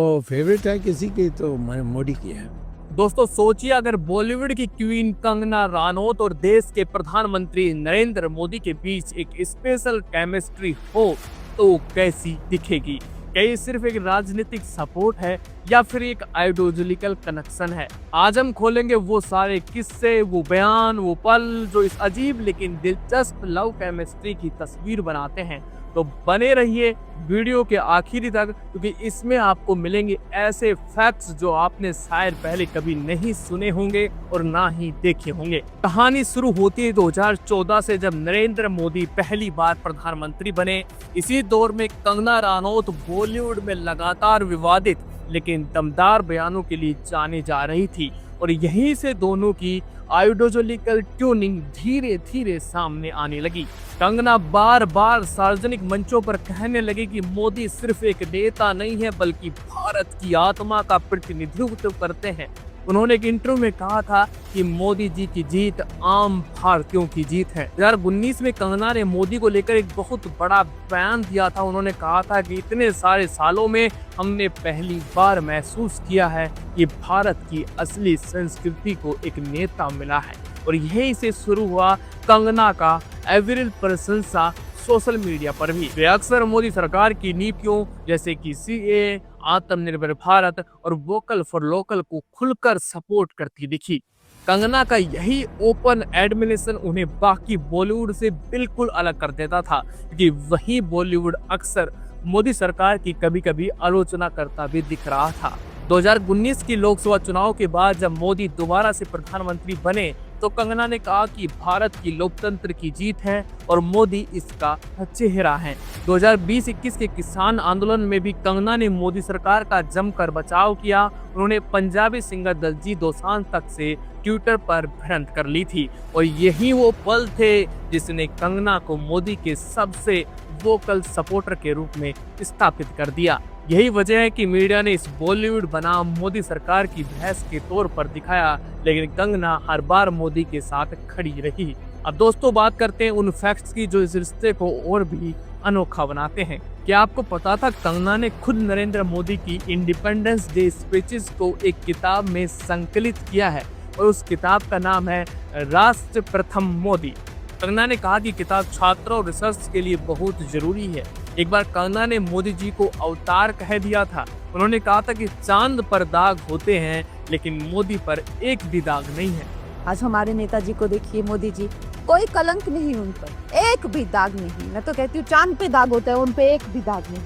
तो फेवरेट है किसी की तो मोदी की है। दोस्तों सोचिए, अगर बॉलीवुड की क्वीन कंगना रनौत और देश के प्रधानमंत्री नरेंद्र मोदी के बीच एक स्पेशल केमिस्ट्री हो तो कैसी दिखेगी। क्या ये सिर्फ एक राजनीतिक सपोर्ट है या फिर एक आइडियोलॉजिकल कनेक्शन है? आज हम खोलेंगे वो सारे किस्से, वो बयान, वो पल जो इस अजीब लेकिन दिलचस्प लव केमिस्ट्री की तस्वीर बनाते हैं। तो बने रहिए वीडियो के आखिरी तक, क्योंकि इसमें आपको मिलेंगे ऐसे फैक्ट्स जो आपने शायद पहले कभी नहीं सुने होंगे और ना ही देखे होंगे। कहानी शुरू होती है 2014 से, जब नरेंद्र मोदी पहली बार प्रधानमंत्री बने। इसी दौर में कंगना रनौत बॉलीवुड में लगातार विवादित लेकिन दमदार बयानों के लिए जानी जा रही थी, और यहीं से दोनों की आइडियोलॉजिकल ट्यूनिंग धीरे धीरे सामने आने लगी। कंगना बार बार सार्वजनिक मंचों पर कहने लगी कि मोदी सिर्फ एक नेता नहीं है बल्कि भारत की आत्मा का प्रतिनिधित्व करते हैं। उन्होंने एक इंटरव्यू में कहा था कि मोदी जी की जीत आम भारतीयों की जीत है। 2019 में कंगना ने मोदी को लेकर एक बहुत बड़ा बयान दिया था। उन्होंने कहा था कि इतने सारे सालों में हमने पहली बार महसूस किया है कि भारत की असली संस्कृति को एक नेता मिला है, और यहीं से शुरू हुआ कंगना का एवरिल प्रशंसा सोशल मीडिया पर भी। वे अक्सर मोदी सरकार की नीतियों जैसे कि सीए, आत्मनिर्भर भारत और वोकल फॉर लोकल को खुलकर सपोर्ट करती दिखी। कंगना का यही ओपन एडमिनेशन उन्हें बाकी बॉलीवुड से बिल्कुल अलग कर देता था, क्योंकि वही बॉलीवुड अक्सर मोदी सरकार की कभी कभी आलोचना करता भी दिख रहा था। 2019 की लोकसभा चुनाव के बाद जब मोदी दोबारा से प्रधानमंत्री बने तो कंगना ने कहा कि भारत की लोकतंत्र की जीत है और मोदी इसका चेहरा है। 2020-21 के किसान आंदोलन में भी कंगना ने मोदी सरकार का जमकर बचाव किया। उन्होंने पंजाबी सिंगर दलजीत दोसांझ तक से ट्विटर पर भिड़ंत कर ली थी, और यही वो पल थे जिसने कंगना को मोदी के सबसे वोकल सपोर्टर के रूप में स्थापित कर दिया। यही वजह है कि मीडिया ने इस बॉलीवुड बनाम मोदी सरकार की बहस के तौर पर दिखाया, लेकिन कंगना हर बार मोदी के साथ खड़ी रही। अब दोस्तों बात करते हैं उन फैक्ट्स की जो इस रिश्ते को और भी अनोखा बनाते हैं। क्या आपको पता था कंगना ने खुद नरेंद्र मोदी की इंडिपेंडेंस डे स्पीचेस को एक किताब में संकलित किया है, और उस किताब का नाम है राष्ट्र प्रथम मोदी। कंगना ने कहा कि किताब छात्रों और रिसर्च के लिए बहुत जरूरी है। एक बार कंगना ने मोदी जी को अवतार कह दिया था। उन्होंने कहा था कि चांद पर दाग होते हैं लेकिन मोदी पर एक भी दाग नहीं है। आज हमारे नेताजी को देखिए, मोदी जी, कोई कलंक नहीं उन पर, एक भी दाग नहीं। मैं तो कहती हूँ चांद पे दाग होता है, उन पे एक भी दाग नहीं।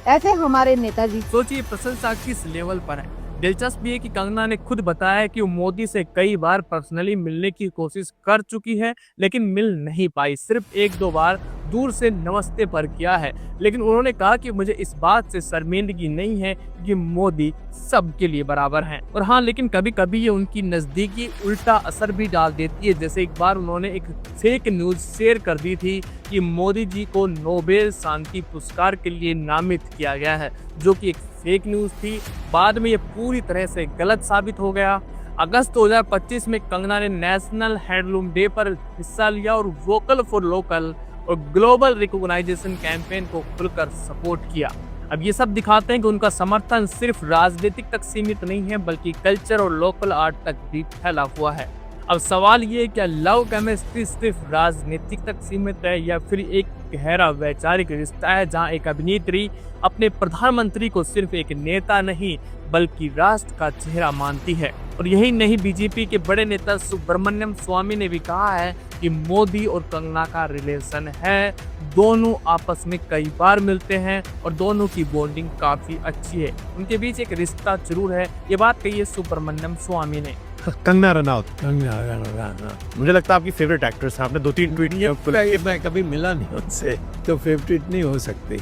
ऐसे हमारे नेताजी। सोचिए प्रशंसा किस लेवल पर है। दिलचस्प ये कि कंगना ने खुद बताया कि वो मोदी से कई बार पर्सनली मिलने की कोशिश कर चुकी है, लेकिन मिल नहीं पाई। सिर्फ 1-2 बार दूर से नमस्ते पर किया है। लेकिन उन्होंने कहा कि मुझे इस बात से शर्मिंदगी नहीं है कि मोदी सबके लिए बराबर हैं। और हाँ, लेकिन कभी कभी ये उनकी नजदीकी उल्टा असर भी डाल देती है। जैसे एक बार उन्होंने एक फेक न्यूज शेयर कर दी थी कि मोदी जी को नोबेल शांति पुरस्कार के लिए नामित किया गया है, जो कि एक फेक न्यूज थी। बाद में ये पूरी तरह से गलत साबित हो गया। अगस्त 2025 में कंगना ने नेशनल हैंडलूम डे पर हिस्सा लिया और वोकल फॉर लोकल और ग्लोबल रिकॉग्नाइजेशन कैंपेन को खुलकर सपोर्ट किया। अब ये सब दिखाते हैं कि उनका समर्थन सिर्फ राजनीतिक तक सीमित नहीं है, बल्कि कल्चर और लोकल आर्ट तक भी फैला हुआ है। अब सवाल ये है, क्या लव केमिस्ट्री सिर्फ राजनीतिक तक सीमित है या फिर एक गहरा वैचारिक रिश्ता है, जहां एक अभिनेत्री अपने प्रधानमंत्री को सिर्फ एक नेता नहीं बल्कि राष्ट्र का चेहरा मानती है। और यही नहीं, बीजेपी के बड़े नेता सुब्रमण्यम स्वामी ने भी कहा है कि मोदी और कंगना का रिलेशन है। दोनों आपस में कई बार मिलते हैं और दोनों की बॉन्डिंग काफी अच्छी है। उनके बीच एक रिश्ता जरूर है। ये बात कही है सुब्रमण्यम स्वामी ने। कंगना रनौत, कंगना मुझे लगता है आपकी फेवरेट एक्ट्रेस है। आपने 2-3 ट्वीट किए। मैं कभी मिला नहीं उनसे, तो फेवरेट नहीं हो सकती,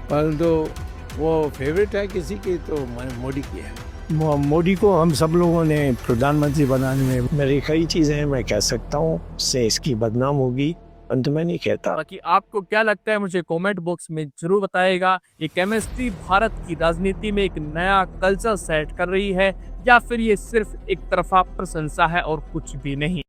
परंतु वो फेवरेट है किसी की तो मोदी की है। मोदी को हम सब लोगों ने प्रधानमंत्री बनाने में मेरी कई चीज़ें मैं कह सकता हूँ से इसकी बदनाम होगी, अंत में नहीं कहता। बाकी आपको क्या लगता है मुझे कमेंट बॉक्स में जरूर बताइएगा। ये केमिस्ट्री भारत की राजनीति में एक नया कल्चर सेट कर रही है या फिर ये सिर्फ एक तरफा प्रशंसा है और कुछ भी नहीं।